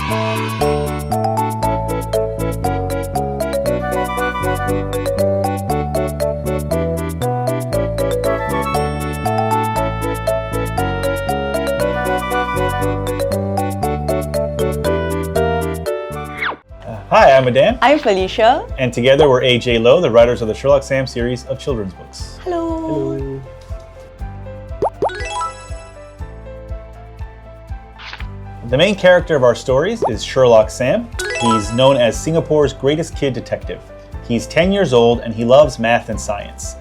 Hi, I'm Adan. I'm Felicia. And together we're A.J. Low, the writers of the Sherlock Sam series of children's books. Hello. Hello. The main character of our stories is Sherlock Sam. He's known as Singapore's greatest kid detective. He's 10 years old and he loves math and science.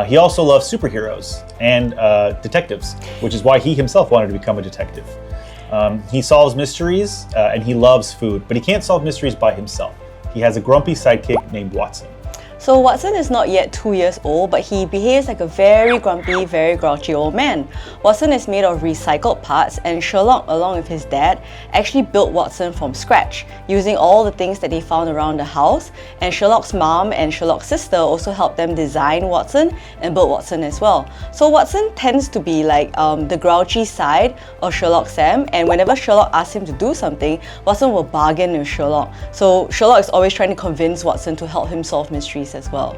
He also loves superheroes and detectives, which is why he himself wanted to become a detective. He solves mysteries and he loves food, but he can't solve mysteries by himself. He has a grumpy sidekick named Watson. So Watson is not yet 2 years old, but he behaves like a very grumpy, very grouchy old man. Watson is made of recycled parts, and Sherlock, along with his dad, actually built Watson from scratch, using all the things that they found around the house. And Sherlock's mom and Sherlock's sister also helped them design Watson and build Watson as well. So Watson tends to be like the grouchy side of Sherlock Sam, and whenever Sherlock asks him to do something, Watson will bargain with Sherlock. So Sherlock is always trying to convince Watson to help him solve mysteries as well.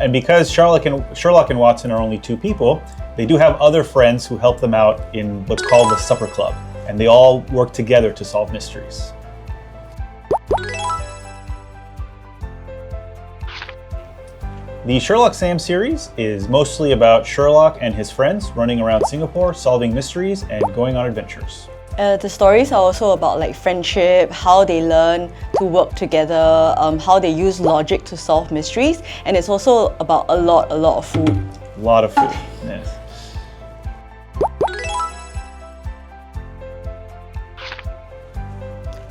And because Sherlock and Watson are only two people, they do have other friends who help them out in what's called the Supper Club, and they all work together to solve mysteries. The Sherlock Sam series is mostly about Sherlock and his friends running around Singapore, solving mysteries and going on adventures. The stories are also about like friendship, how they learn to work together, how they use logic to solve mysteries, and it's also about a lot of food. A lot of food, yes.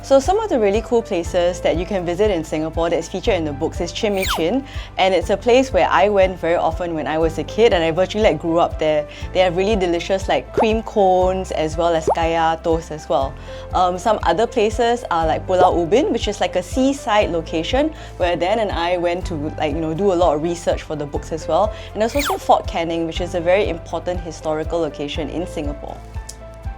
So some of the really cool places that you can visit in Singapore that's featured in the books is Chim Chin, and it's a place where I went very often when I was a kid, and I virtually like grew up there. They have really delicious like cream cones as well as kaya toast as well. Some other places are like Pulau Ubin, which is like a seaside location where Dan and I went to do a lot of research for the books as well. And there's also Fort Canning, which is a very important historical location in Singapore.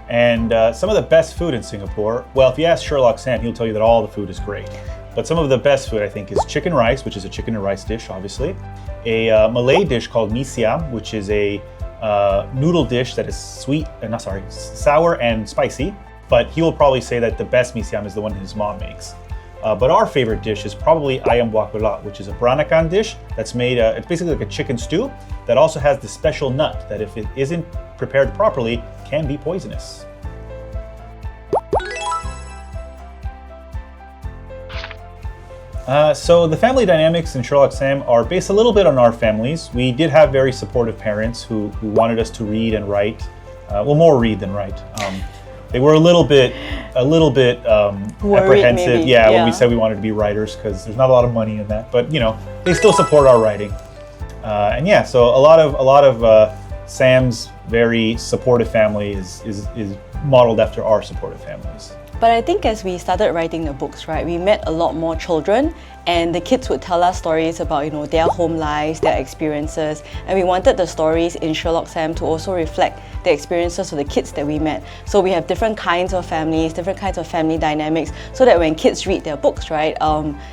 And some of the best food in Singapore, well, if you ask Sherlock Sam, he'll tell you that all the food is great. But some of the best food, I think, is chicken rice, which is a chicken and rice dish, obviously. A Malay dish called mee siam, which is a noodle dish that is sour and spicy. But he will probably say that the best mee siam is the one his mom makes. But our favorite dish is probably ayam buah keluak, which is a peranakan dish that's made, it's basically like a chicken stew that also has the special nut that if it isn't prepared properly, can be poisonous. So the family dynamics in Sherlock Sam are based a little bit on our families. We did have very supportive parents who wanted us to read and write. More read than write. They were a little bit apprehensive, maybe. yeah, when we said we wanted to be writers, because there's not a lot of money in that. But they still support our writing. So a lot of Sam's very supportive family is modeled after our supportive families. But I think as we started writing the books, right, we met a lot more children, and the kids would tell us stories about their home lives, their experiences, and we wanted the stories in Sherlock Sam to also reflect the experiences of the kids that we met. So we have different kinds of families, different kinds of family dynamics, so that when kids read their books, right,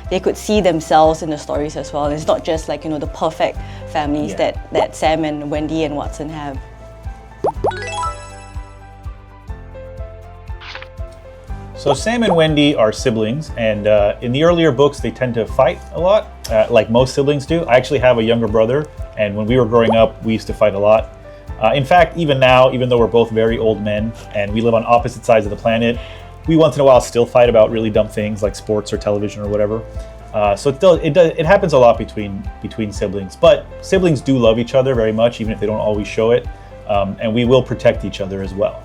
they could see themselves in the stories as well. It's not just like the perfect families that Sam and Wendy and Watson have. So Sam and Wendy are siblings, and in the earlier books they tend to fight a lot, like most siblings do. I actually have a younger brother, and when we were growing up we used to fight a lot. In fact, even now, even though we're both very old men and we live on opposite sides of the planet, we once in a while still fight about really dumb things like sports or television or whatever. So it happens a lot between siblings, but siblings do love each other very much, even if they don't always show it, and we will protect each other as well.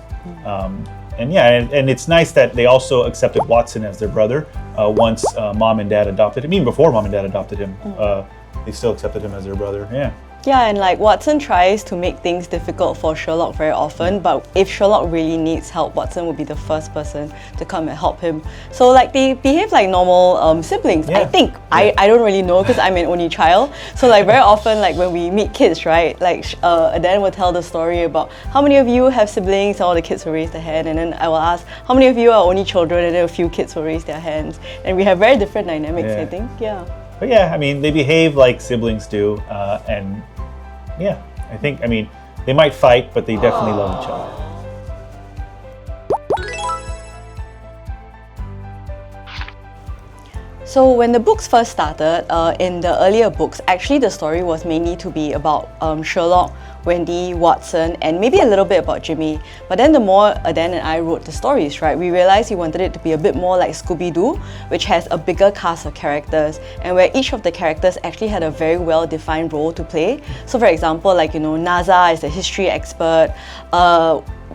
And it's nice that they also accepted Watson as their brother once mom and dad adopted him. Even before mom and dad adopted him, they still accepted him as their brother. Yeah. Yeah, and like Watson tries to make things difficult for Sherlock very often, but if Sherlock really needs help, Watson would be the first person to come and help him. So like they behave like normal siblings, I think. I don't really know because I'm an only child. So like very often like when we meet kids, right, like Adan will tell the story about how many of you have siblings, and all the kids will raise their hand, and then I will ask how many of you are only children, and then a few kids will raise their hands. And we have very different dynamics, I think, But yeah, I mean, they behave like siblings do, and yeah, I mean, they might fight, but they definitely love each other. So when the books first started, in the earlier books, actually the story was mainly to be about Sherlock, Wendy, Watson, and maybe a little bit about Jimmy. But then the more Adan and I wrote the stories, right, we realized we wanted it to be a bit more like Scooby-Doo, which has a bigger cast of characters, and where each of the characters actually had a very well-defined role to play. So for example, like, you know, Naza is the history expert,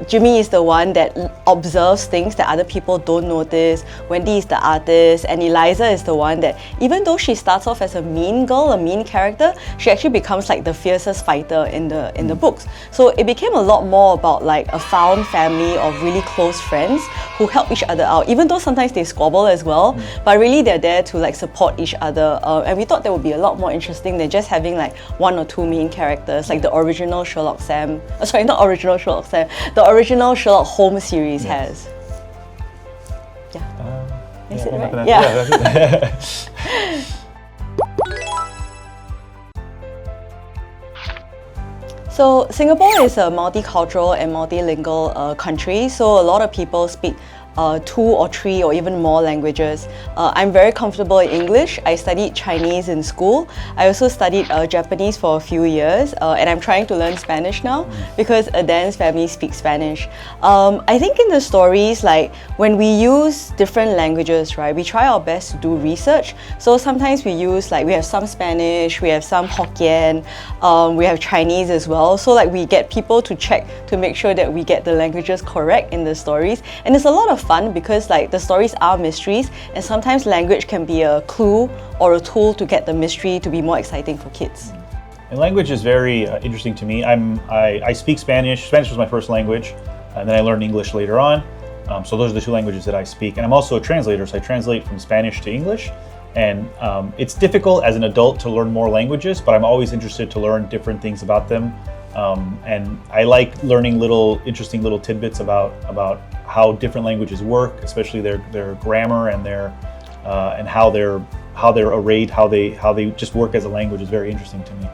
Jimmy is the one that observes things that other people don't notice, Wendy is the artist, and Eliza is the one that, even though she starts off as a mean girl, a mean character, she actually becomes like the fiercest fighter in the books. So it became a lot more about like a found family of really close friends who help each other out, even though sometimes they squabble as well, but really they're there to like support each other. And we thought that would be a lot more interesting than just having like one or two main characters, like the original Sherlock Sam, not original Sherlock Sam, the original Sherlock Holmes series has. Is it right? That's it. So Singapore is a multicultural and multilingual country, so a lot of people speak 2 or 3 or even more languages. I'm very comfortable in English. I studied Chinese in school. I also studied Japanese for a few years, and I'm trying to learn Spanish now because Adan's family speaks Spanish. I think in the stories, like when we use different languages, right, we try our best to do research. So sometimes we use, like, we have some Spanish, we have some Hokkien, we have Chinese as well. So like we get people to check to make sure that we get the languages correct in the stories. And it's a lot of fun because like the stories are mysteries, and sometimes language can be a clue or a tool to get the mystery to be more exciting for kids. And language is very interesting to me. I speak Spanish. Spanish was my first language, and then I learned English later on. So those are the 2 languages that I speak. And I'm also a translator, so I translate from Spanish to English. And it's difficult as an adult to learn more languages, but I'm always interested to learn different things about them. And I like learning interesting little tidbits about how different languages work, especially their grammar and and how they're arrayed, how they just work as a language is very interesting to me.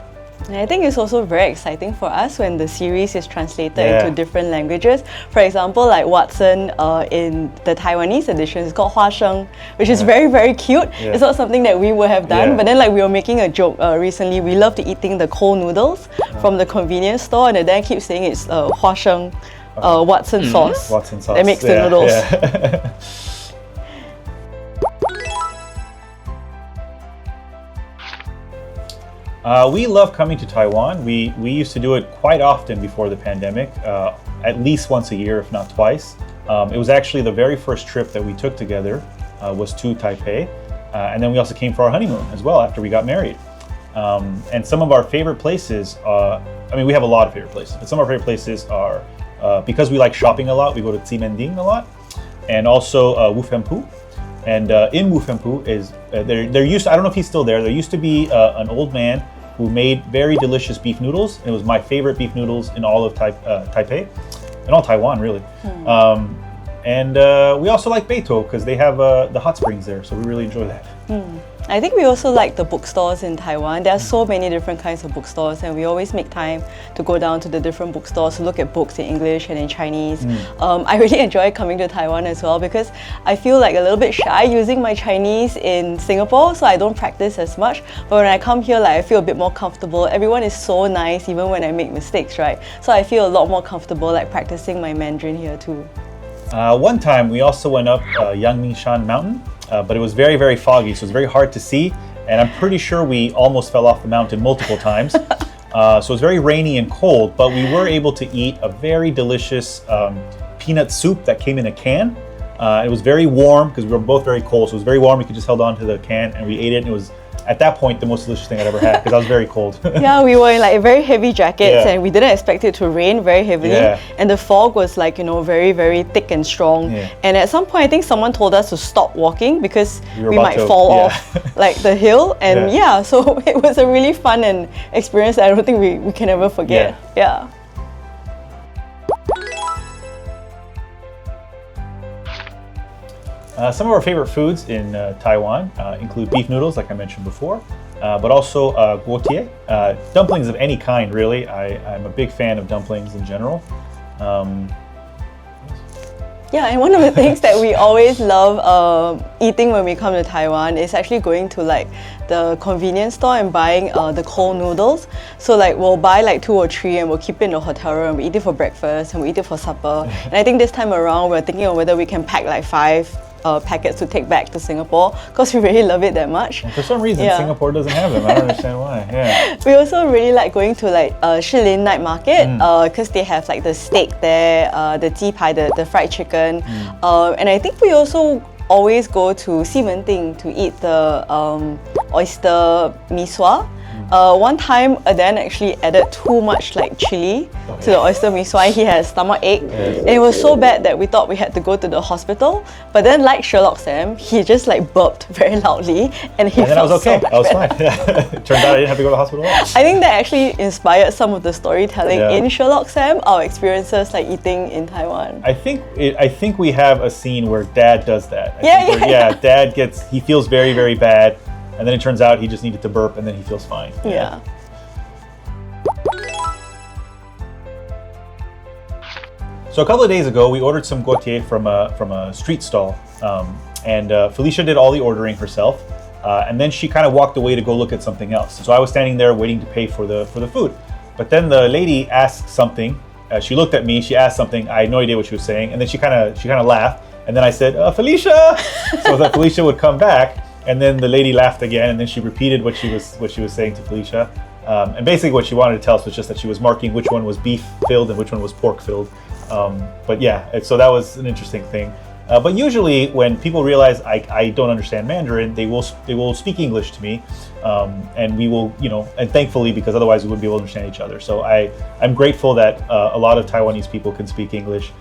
And I think it's also very exciting for us when the series is translated into different languages. For example, like Watson in the Taiwanese edition is called花生, which is very, very cute. It's not something that we would have done, but then like we were making a joke recently. We love to eating the cold noodles from the convenience store, and then keeps saying it's花生, Watson sauce. Watson sauce. That makes the noodles. We love coming to Taiwan. We used to do it quite often before the pandemic, at least once a year, if not twice. It was actually the very first trip that we took together was to Taipei. And then we also came for our honeymoon as well after we got married. And some of our favorite places, we have a lot of favorite places, but some of our favorite places are, because we like shopping a lot, we go to Ximending a lot, and also Wufenpu. And in Wufenpu is, there used to, I don't know if he's still there, there used to be an old man who made very delicious beef noodles. It was my favorite beef noodles in all of Taipei, and all Taiwan really. And we also like Beito because they have the hot springs there, so we really enjoy that. I think we also like the bookstores in Taiwan. There are so many different kinds of bookstores, and we always make time to go down to the different bookstores to look at books in English and in Chinese. I really enjoy coming to Taiwan as well because I feel like a little bit shy using my Chinese in Singapore, so I don't practice as much. But when I come here, like, I feel a bit more comfortable. Everyone is so nice, even when I make mistakes, right? So I feel a lot more comfortable like practicing my Mandarin here too. One time we also went up Yangmingshan Mountain, but it was very, very foggy, so it was very hard to see. And I'm pretty sure we almost fell off the mountain multiple times. So it was very rainy and cold, but we were able to eat a very delicious peanut soup that came in a can. It was very warm because we were both very cold, so it was very warm. We could just hold on to the can and we ate it. And it was at that point the most delicious thing I'd ever had because I was very cold. Yeah, we were in like very heavy jackets and we didn't expect it to rain very heavily. And the fog was like, very, very thick and strong. And at some point, I think someone told us to stop walking because we might fall off like the hill. And so it was a really fun and experience that I don't think we can ever forget. Yeah. Some of our favorite foods in Taiwan include beef noodles, like I mentioned before, but also guotie, dumplings of any kind, really. I'm a big fan of dumplings in general. Yeah, and one of the things that we always love eating when we come to Taiwan is actually going to like the convenience store and buying the cold noodles. So like we'll buy like 2 or 3 and we'll keep it in the hotel room. We eat it for breakfast and we eat it for supper. And I think this time around we're thinking of whether we can pack like 5 packets to take back to Singapore because we really love it that much. And for some reason, Singapore doesn't have them. I don't understand why. We also really like going to like Shilin night market because they have like the steak there, the ji pai, the fried chicken, and I think we also always go to Ximending to eat the oyster misua. One time, Adan actually added too much like chili to the oyster misua. He had a stomach ache, and it was so bad that we thought we had to go to the hospital. But then, like Sherlock Sam, he just like burped very loudly, and then I was okay. So I was fine. Turned out I didn't have to go to the hospital at all. I think that actually inspired some of the storytelling in Sherlock Sam. Our experiences like eating in Taiwan. I think we have a scene where Dad does that. Dad he feels very, very bad. And then it turns out he just needed to burp and then he feels fine. Yeah. So a couple of days ago, we ordered some guotie from a street stall. And Felicia did all the ordering herself. And then she kind of walked away to go look at something else. So I was standing there waiting to pay for the food. But then the lady asked something. She looked at me, she asked something. I had no idea what she was saying. And then she kind of laughed. And then I said, Felicia! So that Felicia would come back. And then the lady laughed again, and then she repeated what she was saying to Felicia. And basically what she wanted to tell us was just that she was marking which one was beef filled and which one was pork filled. So that was an interesting thing. But usually when people realize I don't understand Mandarin, they will speak English to me, and we will, and thankfully, because otherwise we wouldn't be able to understand each other. So I'm grateful that a lot of Taiwanese people can speak English,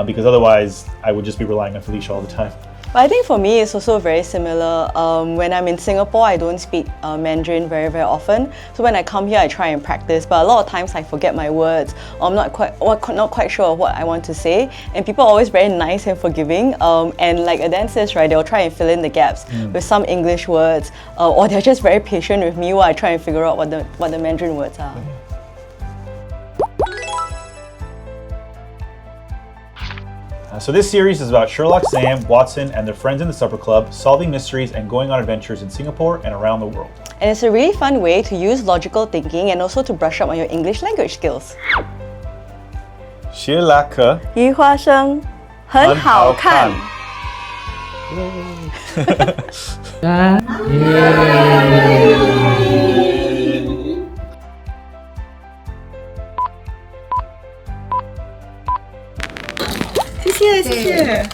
because otherwise I would just be relying on Felicia all the time. But I think for me it's also very similar. When I'm in Singapore, I don't speak Mandarin very, very often. So when I come here, I try and practice. But a lot of times I forget my words, or I'm not quite sure of what I want to say. And people are always very nice and forgiving. And like Adan says, right, they'll try and fill in the gaps with some English words, or they're just very patient with me while I try and figure out what the Mandarin words are. So this series is about Sherlock, Sam, Watson, and their friends in the supper club solving mysteries and going on adventures in Singapore and around the world. And it's a really fun way to use logical thinking and also to brush up on your English language skills. 谢拉克与花生很好看。谢谢。